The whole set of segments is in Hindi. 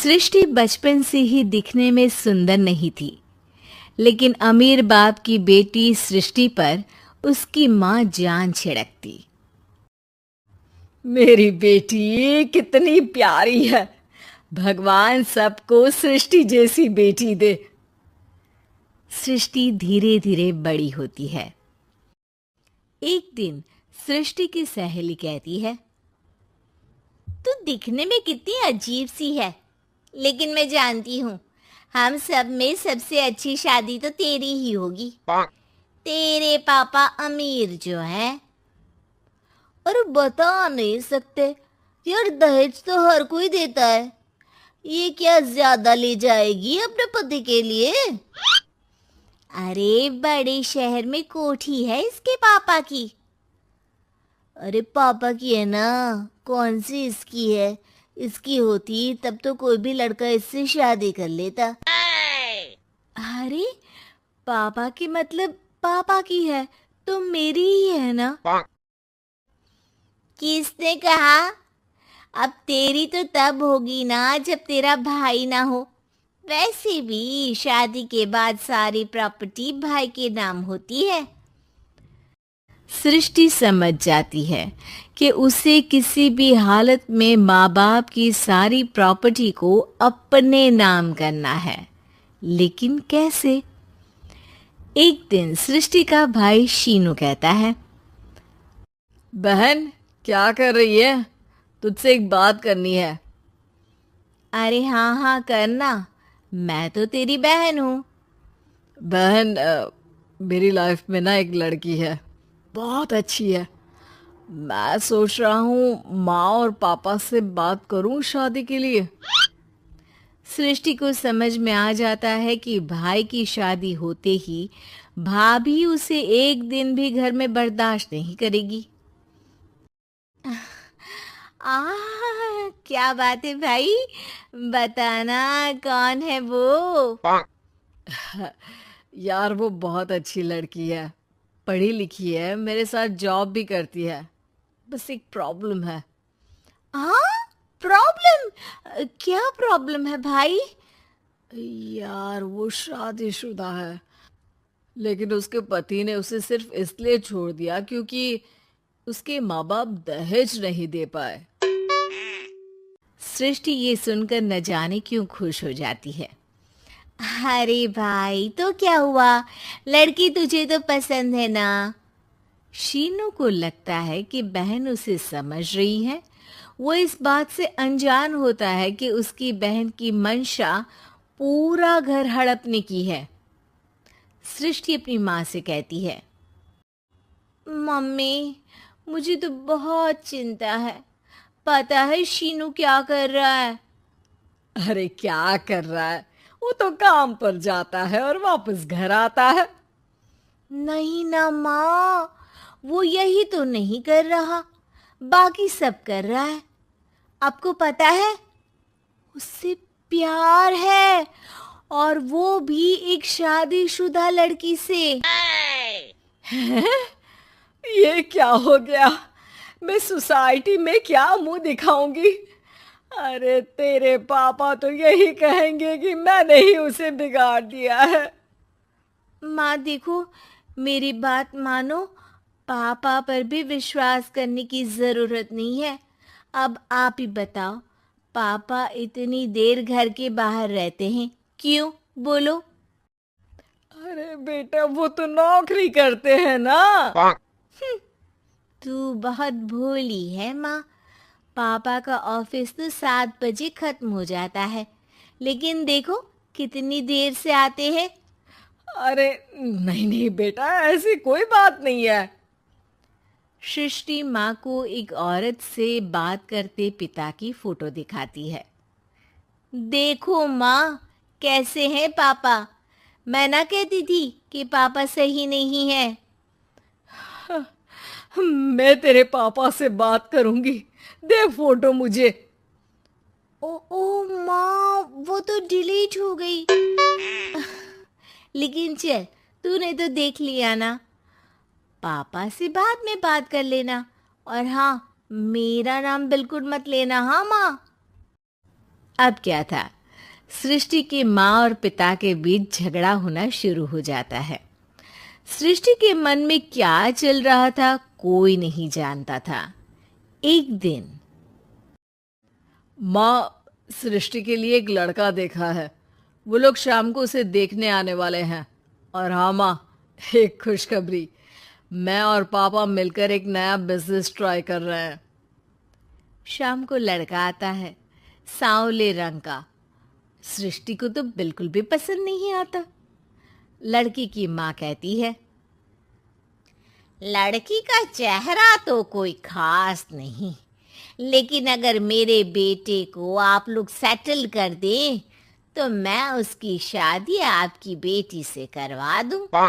सृष्टि बचपन से ही दिखने में सुंदर नहीं थी, लेकिन अमीर बाप की बेटी सृष्टि पर उसकी माँ जान छिड़कती। मेरी बेटी कितनी प्यारी है। भगवान सबको सृष्टि जैसी बेटी दे। सृष्टि धीरे धीरे बड़ी होती है। एक दिन सृष्टि की सहेली कहती है, तू दिखने में कितनी अजीब सी है, लेकिन मैं जानती हूँ हम सब में सबसे अच्छी शादी तो तेरी ही होगी। तेरे पापा अमीर जो है। अरे बता नहीं सकते यार, दहेज तो हर कोई देता है। ये क्या ज्यादा ले जाएगी अपने पति के लिए? अरे बड़े शहर में कोठी है इसके पापा की। अरे पापा की है ना, कौन सी इसकी है? इसकी होती तब तो कोई भी लड़का इससे शादी कर लेता। अरे पापा की मतलब पापा की है तो मेरी ही है ना? किसने कहा? अब तेरी तो तब होगी ना जब तेरा भाई ना हो। वैसे भी शादी के बाद सारी प्रॉपर्टी भाई के नाम होती है। सृष्टि समझ जाती है कि उसे किसी भी हालत में माँ बाप की सारी प्रॉपर्टी को अपने नाम करना है, लेकिन कैसे? एक दिन सृष्टि का भाई शीनू कहता है, बहन क्या कर रही है? तुझसे एक बात करनी है। अरे हाँ हाँ करना, मैं तो तेरी बहन हूँ। बहन मेरी लाइफ में ना एक लड़की है, बहुत अच्छी है। मैं सोच रहा हूँ माँ और पापा से बात करूँ शादी के लिए। सृष्टि को समझ में आ जाता है कि भाई की शादी होते ही भाभी उसे एक दिन भी घर में बर्दाश्त नहीं करेगी। क्या बात है भाई, बताना कौन है वो? यार वो बहुत अच्छी लड़की है, पढ़ी लिखी है, मेरे साथ जॉब भी करती है। बस एक प्रॉब्लम है। हाँ प्रॉब्लम? क्या प्रॉब्लम है भाई? यार वो शादीशुदा है, लेकिन उसके पति ने उसे सिर्फ इसलिए छोड़ दिया क्योंकि उसके माँ बाप दहेज नहीं दे पाए। सृष्टि ये सुनकर न जाने क्यों खुश हो जाती है। अरे भाई तो क्या हुआ, लड़की तुझे तो पसंद है ना? शीनू को लगता है कि बहन उसे समझ रही है। वो इस बात से अनजान होता है कि उसकी बहन की मंशा पूरा घर हड़पने की है। सृष्टि अपनी माँ से कहती है, मम्मी मुझे तो बहुत चिंता है। पता है शीनू क्या कर रहा है? अरे क्या कर रहा है? वो तो काम पर जाता है और वापस घर आता है। नहीं ना माँ, वो यही तो नहीं कर रहा, बाकी सब कर रहा है। आपको पता है उससे प्यार है, और वो भी एक शादीशुदा लड़की से। ये क्या हो गया? मैं सोसाइटी में क्या मुंह दिखाऊंगी? अरे तेरे पापा तो यही कहेंगे कि मैंने ही उसे बिगाड़ दिया है। माँ देखो, मेरी बात मानो, पापा पर भी विश्वास करने की जरूरत नहीं है। अब आप ही बताओ, पापा इतनी देर घर के बाहर रहते हैं क्यों? बोलो। अरे बेटा वो तो नौकरी करते हैं ना। तू बहुत भोली है माँ। पापा का ऑफिस तो 7 बजे खत्म हो जाता है, लेकिन देखो कितनी देर से आते हैं। अरे नहीं नहीं बेटा, ऐसी कोई बात नहीं है। सृष्टि माँ को एक औरत से बात करते पिता की फोटो दिखाती है। देखो माँ, कैसे हैं पापा? मैं ना कहती थी कि पापा सही नहीं है। मैं तेरे पापा से बात करूंगी, दे फोटो मुझे। ओ माँ, वो तो डिलीट हो गई। लेकिन चल, तूने तो देख लिया ना। पापा से बाद में बात कर लेना, और हाँ, मेरा नाम बिल्कुल मत लेना हाँ माँ। अब क्या था, सृष्टि की माँ और पिता के बीच झगड़ा होना शुरू हो जाता है। सृष्टि के मन में क्या चल रहा था कोई नहीं जानता था। एक दिन माँ, सृष्टि के लिए एक लड़का देखा है। वो लोग शाम को उसे देखने आने वाले हैं। और हाँ माँ, एक खुशखबरी, मैं और पापा मिलकर एक नया बिजनेस ट्राई कर रहे हैं। शाम को लड़का आता है, सांवले रंग का। सृष्टि को तो बिल्कुल भी पसंद नहीं आता। लड़की की माँ कहती है, लड़की का चेहरा तो कोई खास नहीं, लेकिन अगर मेरे बेटे को आप लोग सेटल कर दें तो मैं उसकी शादी आपकी बेटी से करवा दूं।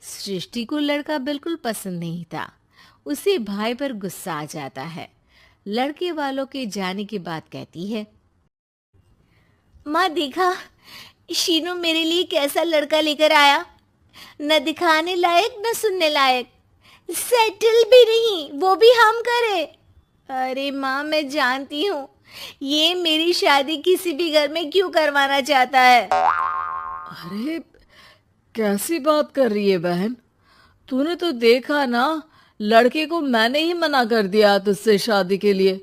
सृष्टि को लड़का बिल्कुल पसंद नहीं था। उसे भाई पर गुस्सा आ जाता है। लड़के वालों के जाने की बात कहती है, माँ देखा, शीनू मेरे लिए कैसा लड़का लेकर आया, न दिखाने लायक न सुनने लायक, सेटल भी नहीं, वो भी हम करे। अरे माँ, मैं जानती हूँ ये मेरी शादी किसी भी घर में क्यों करवाना चाहता है। अरे कैसी बात कर रही है बहन? तूने तो देखा ना, लड़के को मैंने ही मना कर दिया तुझसे शादी के लिए।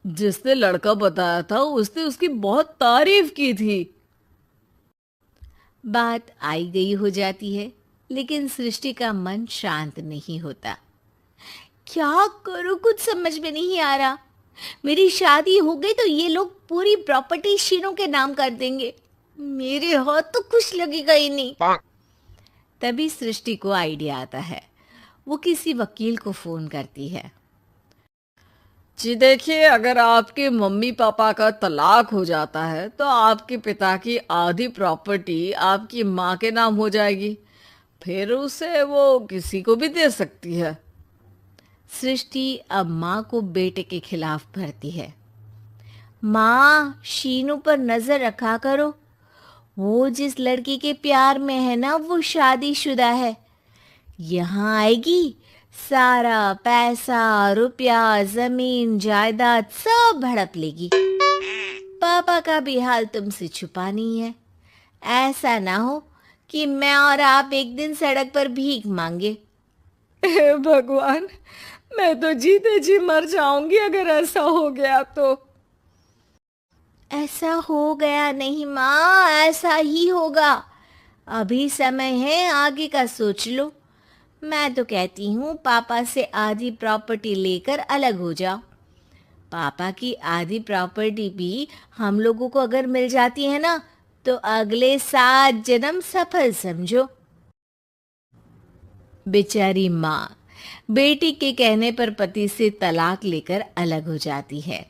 जिसने लड़का बताया था उसने उसकी बहुत तारीफ की थी। बात आई गई हो जाती है, लेकिन सृष्टि का मन शांत नहीं होता। क्या करूँ, कुछ समझ में नहीं आ रहा। मेरी शादी हो गई तो ये लोग पूरी प्रॉपर्टी शीनू के नाम कर देंगे, मेरे हाथ तो कुछ लगेगा ही नहीं। तभी सृष्टि को आइडिया आता है। वो किसी वकील को फोन करती है। जी देखिए, अगर आपके मम्मी पापा का तलाक हो जाता है तो आपके पिता की आधी प्रॉपर्टी आपकी माँ के नाम हो जाएगी। फिर उसे वो किसी को भी दे सकती है। सृष्टि अब माँ को बेटे के खिलाफ भरती है। माँ, शीनू पर नजर रखा करो। वो जिस लड़की के प्यार में है ना, वो शादीशुदा है। यहाँ आएगी, सारा पैसा, रुपया, जमीन, जायदाद सब हड़प लेगी। पापा का भी हाल तुमसे छुपा नहीं है। ऐसा ना हो कि मैं और आप एक दिन सड़क पर भीख मांगे। हे भगवान, मैं तो जीते जी मर जाऊंगी अगर ऐसा हो गया तो। ऐसा हो गया नहीं माँ, ऐसा ही होगा। अभी समय है, आगे का सोच लो। मैं तो कहती हूँ पापा से आधी प्रॉपर्टी लेकर अलग हो जाओ। पापा की आधी प्रॉपर्टी भी हम लोगों को अगर मिल जाती है ना, तो अगले 7 जन्म सफल समझो। बेचारी माँ बेटी के कहने पर पति से तलाक लेकर अलग हो जाती है।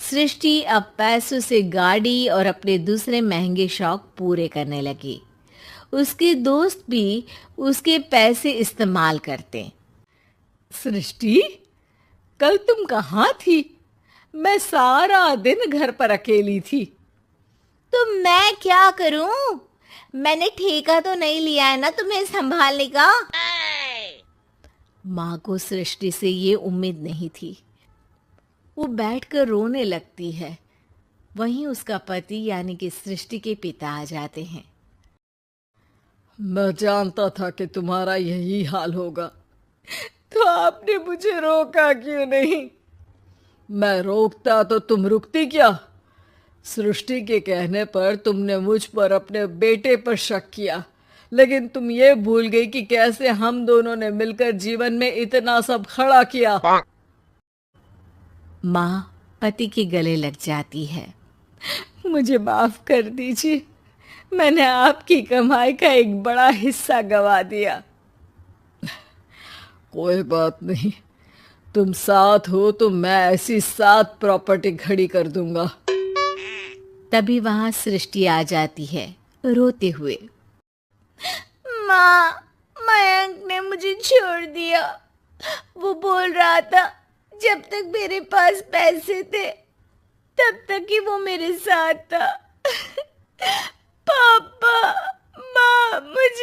सृष्टि अब पैसों से गाड़ी और अपने दूसरे महंगे शौक पूरे करने लगी। उसके दोस्त भी उसके पैसे इस्तेमाल करते। सृष्टि, कल तुम कहाँ थी? मैं सारा दिन घर पर अकेली थी। तो मैं क्या करूं? मैंने ठेका तो नहीं लिया है ना तुम्हें संभालने का। माँ को सृष्टि से ये उम्मीद नहीं थी। वो बैठकर रोने लगती है। वहीं उसका पति यानी कि सृष्टि के पिता आ जाते हैं। मैं जानता था कि तुम्हारा यही हाल होगा, तो आपने मुझे रोका क्यों नहीं? मैं रोकता तो तुम रुकती क्या? सृष्टि के कहने पर तुमने मुझ पर अपने बेटे पर शक किया, लेकिन तुम ये भूल गई कि कैसे हम दोनों ने मिलकर जीवन में इतना सब खड़ा किया। माँ पति के गले लग जाती है। मुझे माफ कर दीजिए, मैंने आपकी कमाई का एक बड़ा हिस्सा गवा दिया। कोई बात नहीं, तुम साथ हो तो मैं ऐसी 7 प्रॉपर्टी खड़ी कर दूंगा। तभी वहां सृष्टि आ जाती है रोते हुए। माँ, मयंक ने मुझे छोड़ दिया। वो बोल रहा था जब तक मेरे पास पैसे थे तब तक ही वो मेरे साथ था। पापा, माँ, मुझे